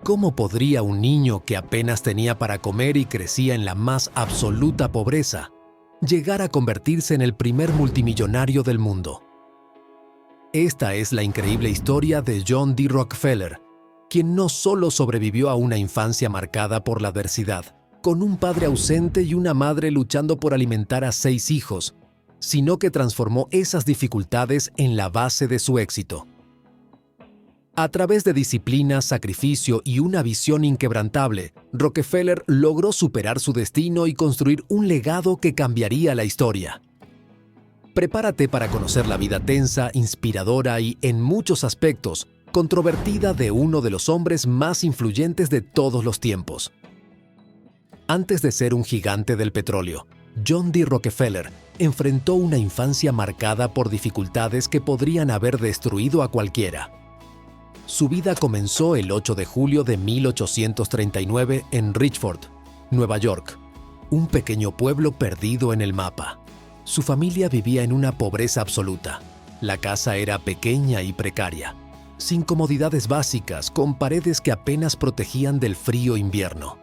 ¿Cómo podría un niño que apenas tenía para comer y crecía en la más absoluta pobreza llegar a convertirse en el primer multimillonario del mundo? Esta es la increíble historia de John D. Rockefeller, quien no solo sobrevivió a una infancia marcada por la adversidad, con un padre ausente y una madre luchando por alimentar a 6 hijos, sino que transformó esas dificultades en la base de su éxito. A través de disciplina, sacrificio y una visión inquebrantable, Rockefeller logró superar su destino y construir un legado que cambiaría la historia. Prepárate para conocer la vida tensa, inspiradora y, en muchos aspectos, controvertida de uno de los hombres más influyentes de todos los tiempos. Antes de ser un gigante del petróleo, John D. Rockefeller enfrentó una infancia marcada por dificultades que podrían haber destruido a cualquiera. Su vida comenzó el 8 de julio de 1839 en Richford, Nueva York, un pequeño pueblo perdido en el mapa. Su familia vivía en una pobreza absoluta. La casa era pequeña y precaria, sin comodidades básicas, con paredes que apenas protegían del frío invierno.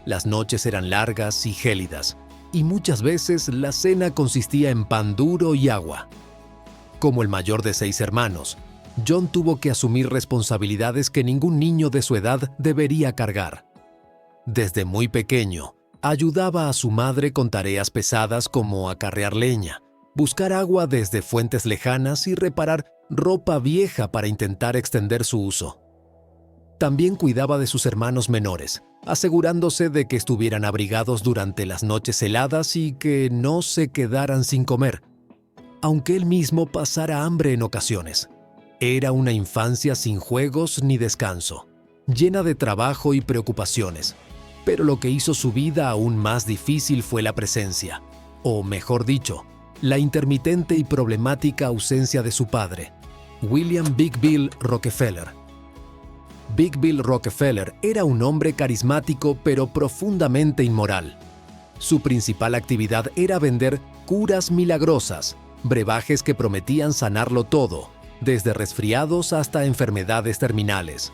Las noches eran largas y gélidas, y muchas veces la cena consistía en pan duro y agua. Como el mayor de 6 hermanos, John tuvo que asumir responsabilidades que ningún niño de su edad debería cargar. Desde muy pequeño, ayudaba a su madre con tareas pesadas como acarrear leña, buscar agua desde fuentes lejanas y reparar ropa vieja para intentar extender su uso. También cuidaba de sus hermanos menores, asegurándose de que estuvieran abrigados durante las noches heladas y que no se quedaran sin comer, aunque él mismo pasara hambre en ocasiones. Era una infancia sin juegos ni descanso, llena de trabajo y preocupaciones. Pero lo que hizo su vida aún más difícil fue la presencia, o mejor dicho, la intermitente y problemática ausencia de su padre, William Big Bill Rockefeller. Big Bill Rockefeller era un hombre carismático pero profundamente inmoral. Su principal actividad era vender curas milagrosas, brebajes que prometían sanarlo todo, desde resfriados hasta enfermedades terminales.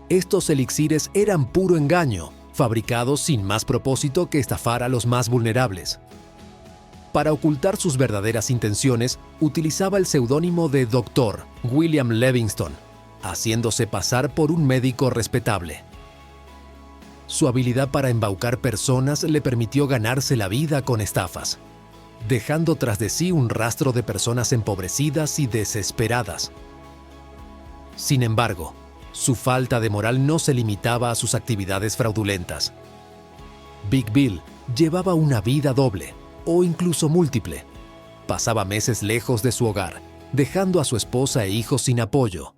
Estos elixires eran puro engaño, fabricados sin más propósito que estafar a los más vulnerables. Para ocultar sus verdaderas intenciones, utilizaba el seudónimo de Dr. William Livingston, haciéndose pasar por un médico respetable. Su habilidad para embaucar personas le permitió ganarse la vida con estafas, dejando tras de sí un rastro de personas empobrecidas y desesperadas. Sin embargo, su falta de moral no se limitaba a sus actividades fraudulentas. Big Bill llevaba una vida doble, o incluso múltiple. Pasaba meses lejos de su hogar, dejando a su esposa e hijos sin apoyo,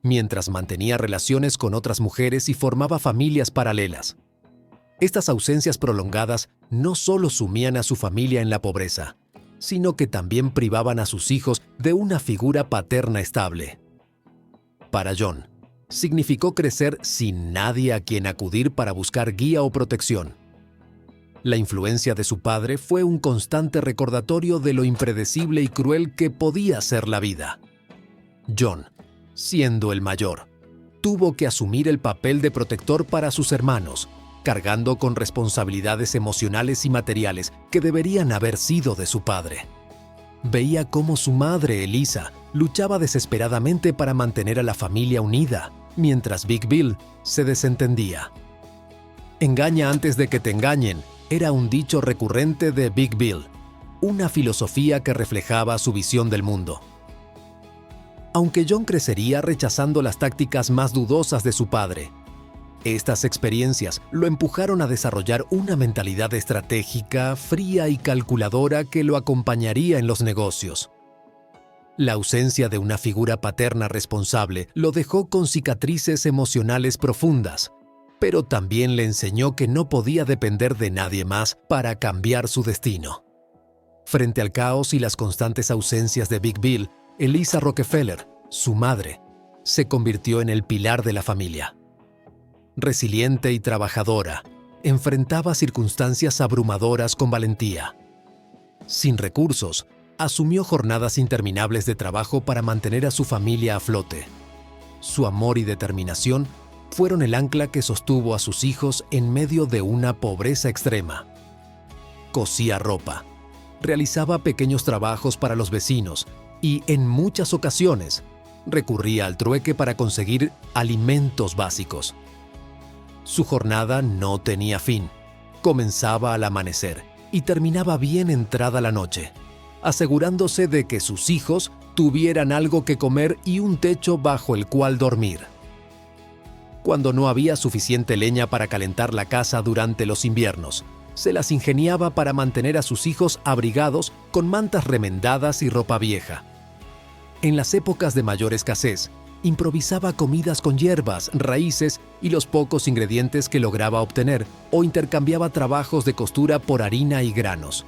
mientras mantenía relaciones con otras mujeres y formaba familias paralelas. Estas ausencias prolongadas no solo sumían a su familia en la pobreza, sino que también privaban a sus hijos de una figura paterna estable. Para John, significó crecer sin nadie a quien acudir para buscar guía o protección. La influencia de su padre fue un constante recordatorio de lo impredecible y cruel que podía ser la vida. John, siendo el mayor, tuvo que asumir el papel de protector para sus hermanos, cargando con responsabilidades emocionales y materiales que deberían haber sido de su padre. Veía cómo su madre, Elisa, luchaba desesperadamente para mantener a la familia unida, mientras Big Bill se desentendía. Engaña antes de que te engañen era un dicho recurrente de Big Bill, una filosofía que reflejaba su visión del mundo. Aunque John crecería rechazando las tácticas más dudosas de su padre, estas experiencias lo empujaron a desarrollar una mentalidad estratégica, fría y calculadora que lo acompañaría en los negocios. La ausencia de una figura paterna responsable lo dejó con cicatrices emocionales profundas, pero también le enseñó que no podía depender de nadie más para cambiar su destino. Frente al caos y las constantes ausencias de Big Bill, Elisa Rockefeller, su madre, se convirtió en el pilar de la familia. Resiliente y trabajadora, enfrentaba circunstancias abrumadoras con valentía. Sin recursos, asumió jornadas interminables de trabajo para mantener a su familia a flote. Su amor y determinación fueron el ancla que sostuvo a sus hijos en medio de una pobreza extrema. Cosía ropa, realizaba pequeños trabajos para los vecinos y, en muchas ocasiones, recurría al trueque para conseguir alimentos básicos. Su jornada no tenía fin. Comenzaba al amanecer y terminaba bien entrada la noche, asegurándose de que sus hijos tuvieran algo que comer y un techo bajo el cual dormir. Cuando no había suficiente leña para calentar la casa durante los inviernos, se las ingeniaba para mantener a sus hijos abrigados con mantas remendadas y ropa vieja. En las épocas de mayor escasez, improvisaba comidas con hierbas, raíces y los pocos ingredientes que lograba obtener, o intercambiaba trabajos de costura por harina y granos.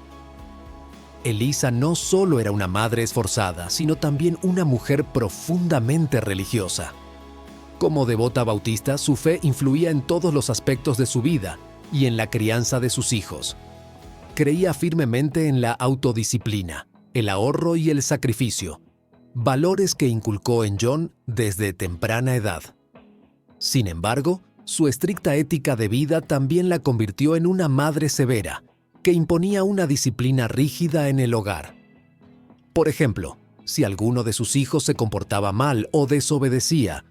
Elisa no solo era una madre esforzada, sino también una mujer profundamente religiosa. Como devota bautista, su fe influía en todos los aspectos de su vida y en la crianza de sus hijos. Creía firmemente en la autodisciplina, el ahorro y el sacrificio, valores que inculcó en John desde temprana edad. Sin embargo, su estricta ética de vida también la convirtió en una madre severa, que imponía una disciplina rígida en el hogar. Por ejemplo, si alguno de sus hijos se comportaba mal o desobedecía,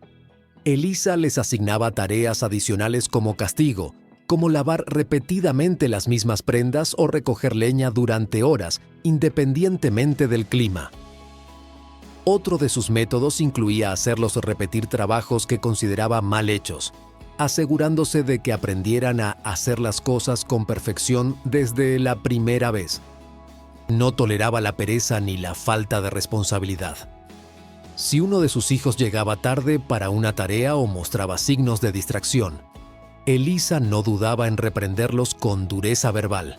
Elisa les asignaba tareas adicionales como castigo, como lavar repetidamente las mismas prendas o recoger leña durante horas, independientemente del clima. Otro de sus métodos incluía hacerlos repetir trabajos que consideraba mal hechos, asegurándose de que aprendieran a hacer las cosas con perfección desde la primera vez. No toleraba la pereza ni la falta de responsabilidad. Si uno de sus hijos llegaba tarde para una tarea o mostraba signos de distracción, Elisa no dudaba en reprenderlos con dureza verbal,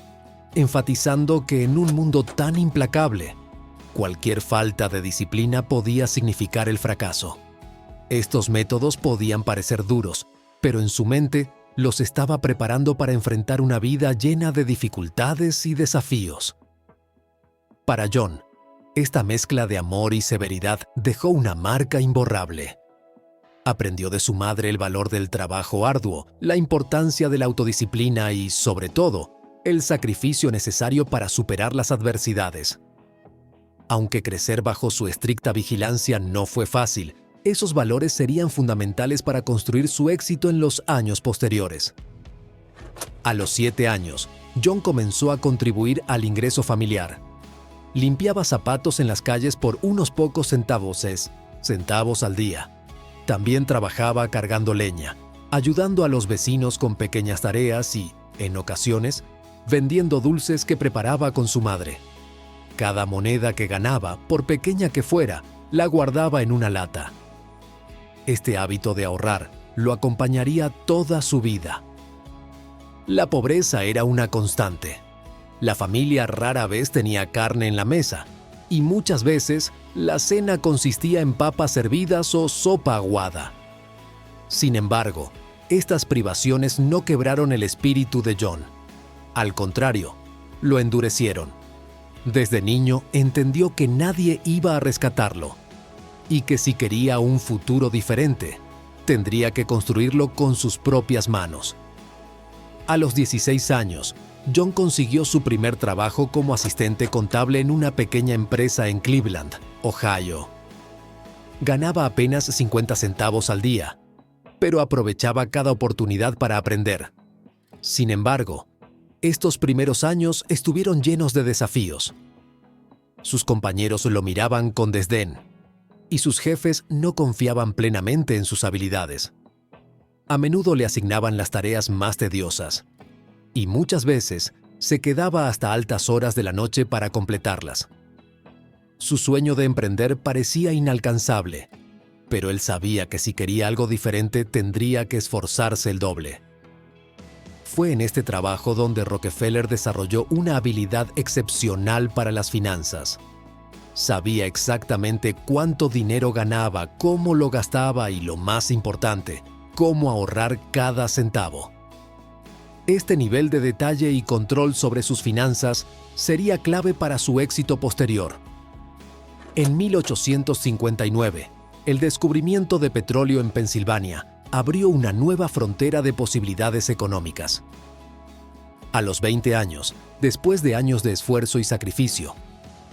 enfatizando que en un mundo tan implacable, cualquier falta de disciplina podía significar el fracaso. Estos métodos podían parecer duros, pero en su mente los estaba preparando para enfrentar una vida llena de dificultades y desafíos. Para John, esta mezcla de amor y severidad dejó una marca imborrable. Aprendió de su madre el valor del trabajo arduo, la importancia de la autodisciplina y, sobre todo, el sacrificio necesario para superar las adversidades. Aunque crecer bajo su estricta vigilancia no fue fácil, esos valores serían fundamentales para construir su éxito en los años posteriores. A los 7 años, John comenzó a contribuir al ingreso familiar. Limpiaba zapatos en las calles por unos pocos centavos al día. También trabajaba cargando leña, ayudando a los vecinos con pequeñas tareas y, en ocasiones, vendiendo dulces que preparaba con su madre. Cada moneda que ganaba, por pequeña que fuera, la guardaba en una lata. Este hábito de ahorrar lo acompañaría toda su vida. La pobreza era una constante. La familia rara vez tenía carne en la mesa, y muchas veces la cena consistía en papas hervidas o sopa aguada. Sin embargo, estas privaciones no quebraron el espíritu de John. Al contrario, lo endurecieron. Desde niño entendió que nadie iba a rescatarlo y que si quería un futuro diferente, tendría que construirlo con sus propias manos. A los 16 años, John consiguió su primer trabajo como asistente contable en una pequeña empresa en Cleveland, Ohio. Ganaba apenas 50 centavos al día, pero aprovechaba cada oportunidad para aprender. Sin embargo, estos primeros años estuvieron llenos de desafíos. Sus compañeros lo miraban con desdén, y sus jefes no confiaban plenamente en sus habilidades. A menudo le asignaban las tareas más tediosas, y muchas veces se quedaba hasta altas horas de la noche para completarlas. Su sueño de emprender parecía inalcanzable, pero él sabía que si quería algo diferente tendría que esforzarse el doble. Fue en este trabajo donde Rockefeller desarrolló una habilidad excepcional para las finanzas. Sabía exactamente cuánto dinero ganaba, cómo lo gastaba y, lo más importante, cómo ahorrar cada centavo. Este nivel de detalle y control sobre sus finanzas sería clave para su éxito posterior. En 1859, el descubrimiento de petróleo en Pensilvania abrió una nueva frontera de posibilidades económicas. A los 20 años, después de años de esfuerzo y sacrificio,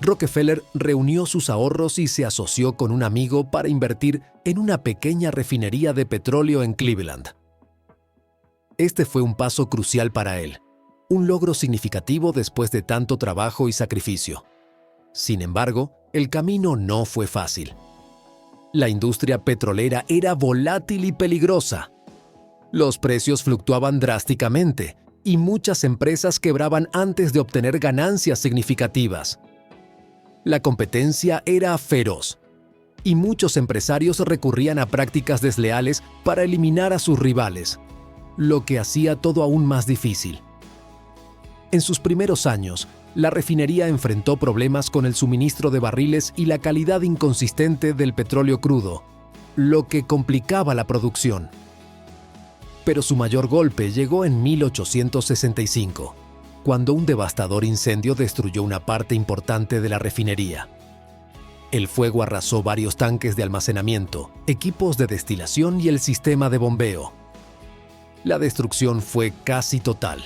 Rockefeller reunió sus ahorros y se asoció con un amigo para invertir en una pequeña refinería de petróleo en Cleveland. Este fue un paso crucial para él, un logro significativo después de tanto trabajo y sacrificio. Sin embargo, el camino no fue fácil. La industria petrolera era volátil y peligrosa. Los precios fluctuaban drásticamente y muchas empresas quebraban antes de obtener ganancias significativas. La competencia era feroz y muchos empresarios recurrían a prácticas desleales para eliminar a sus rivales, lo que hacía todo aún más difícil. En sus primeros años, la refinería enfrentó problemas con el suministro de barriles y la calidad inconsistente del petróleo crudo, lo que complicaba la producción. Pero su mayor golpe llegó en 1865, cuando un devastador incendio destruyó una parte importante de la refinería. El fuego arrasó varios tanques de almacenamiento, equipos de destilación y el sistema de bombeo. La destrucción fue casi total,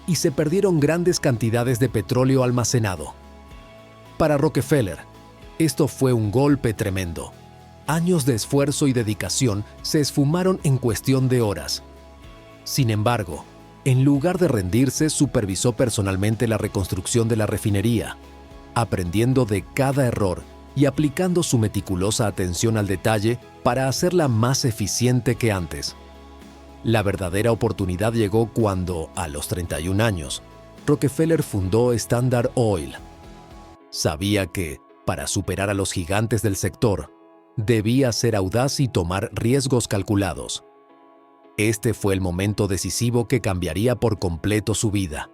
y se perdieron grandes cantidades de petróleo almacenado. Para Rockefeller, esto fue un golpe tremendo. Años de esfuerzo y dedicación se esfumaron en cuestión de horas. Sin embargo, en lugar de rendirse, supervisó personalmente la reconstrucción de la refinería, aprendiendo de cada error y aplicando su meticulosa atención al detalle para hacerla más eficiente que antes. La verdadera oportunidad llegó cuando, a los 31 años, Rockefeller fundó Standard Oil. Sabía que, para superar a los gigantes del sector, debía ser audaz y tomar riesgos calculados. Este fue el momento decisivo que cambiaría por completo su vida.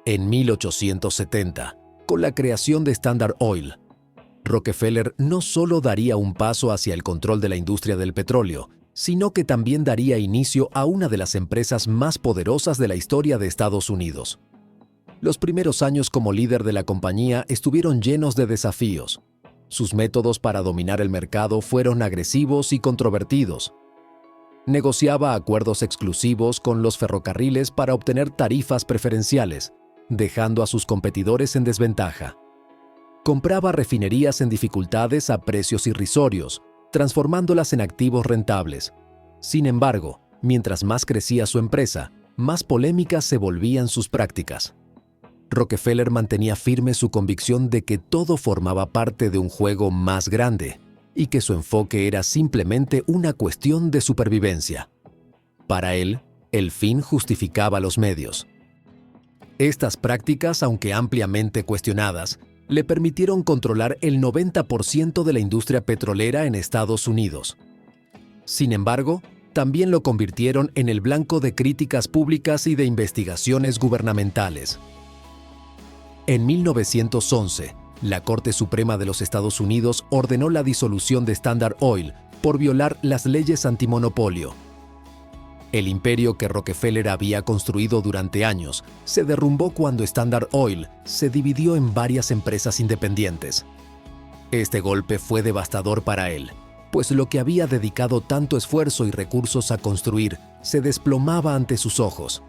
En 1870, con la creación de Standard Oil, Rockefeller no solo daría un paso hacia el control de la industria del petróleo, sino que también daría inicio a una de las empresas más poderosas de la historia de Estados Unidos. Los primeros años como líder de la compañía estuvieron llenos de desafíos. Sus métodos para dominar el mercado fueron agresivos y controvertidos. Negociaba acuerdos exclusivos con los ferrocarriles para obtener tarifas preferenciales, dejando a sus competidores en desventaja. Compraba refinerías en dificultades a precios irrisorios, transformándolas en activos rentables. Sin embargo, mientras más crecía su empresa, más polémicas se volvían sus prácticas. Rockefeller mantenía firme su convicción de que todo formaba parte de un juego más grande y que su enfoque era simplemente una cuestión de supervivencia. Para él, el fin justificaba los medios. Estas prácticas, aunque ampliamente cuestionadas, le permitieron controlar el 90% de la industria petrolera en Estados Unidos. Sin embargo, también lo convirtieron en el blanco de críticas públicas y de investigaciones gubernamentales. En 1911, la Corte Suprema de los Estados Unidos ordenó la disolución de Standard Oil por violar las leyes antimonopolio. El imperio que Rockefeller había construido durante años se derrumbó cuando Standard Oil se dividió en varias empresas independientes. Este golpe fue devastador para él, pues lo que había dedicado tanto esfuerzo y recursos a construir se desplomaba ante sus ojos.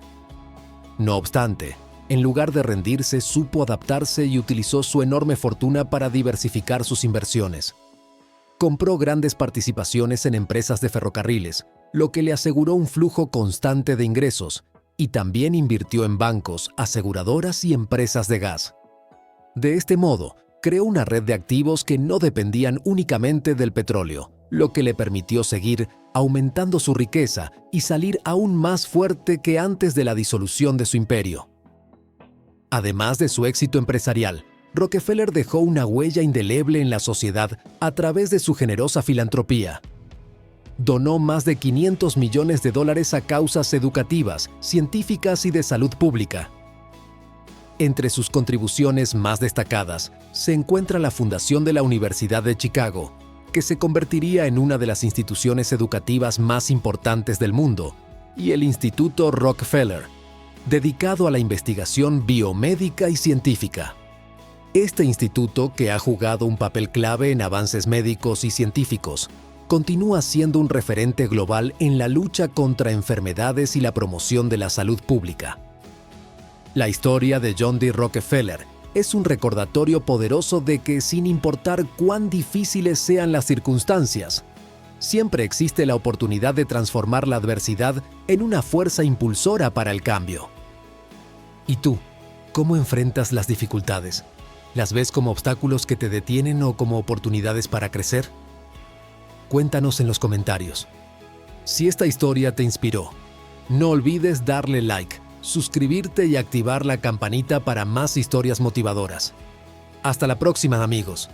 No obstante, en lugar de rendirse, supo adaptarse y utilizó su enorme fortuna para diversificar sus inversiones. Compró grandes participaciones en empresas de ferrocarriles, lo que le aseguró un flujo constante de ingresos, y también invirtió en bancos, aseguradoras y empresas de gas. De este modo, creó una red de activos que no dependían únicamente del petróleo, lo que le permitió seguir aumentando su riqueza y salir aún más fuerte que antes de la disolución de su imperio. Además de su éxito empresarial, Rockefeller dejó una huella indeleble en la sociedad a través de su generosa filantropía. Donó más de $500 millones a causas educativas, científicas y de salud pública. Entre sus contribuciones más destacadas se encuentra la fundación de la Universidad de Chicago, que se convertiría en una de las instituciones educativas más importantes del mundo, y el Instituto Rockefeller, dedicado a la investigación biomédica y científica. Este instituto, que ha jugado un papel clave en avances médicos y científicos, continúa siendo un referente global en la lucha contra enfermedades y la promoción de la salud pública. La historia de John D. Rockefeller es un recordatorio poderoso de que, sin importar cuán difíciles sean las circunstancias, siempre existe la oportunidad de transformar la adversidad en una fuerza impulsora para el cambio. ¿Y tú? ¿Cómo enfrentas las dificultades? ¿Las ves como obstáculos que te detienen o como oportunidades para crecer? Cuéntanos en los comentarios. Si esta historia te inspiró, no olvides darle like, suscribirte y activar la campanita para más historias motivadoras. Hasta la próxima, amigos.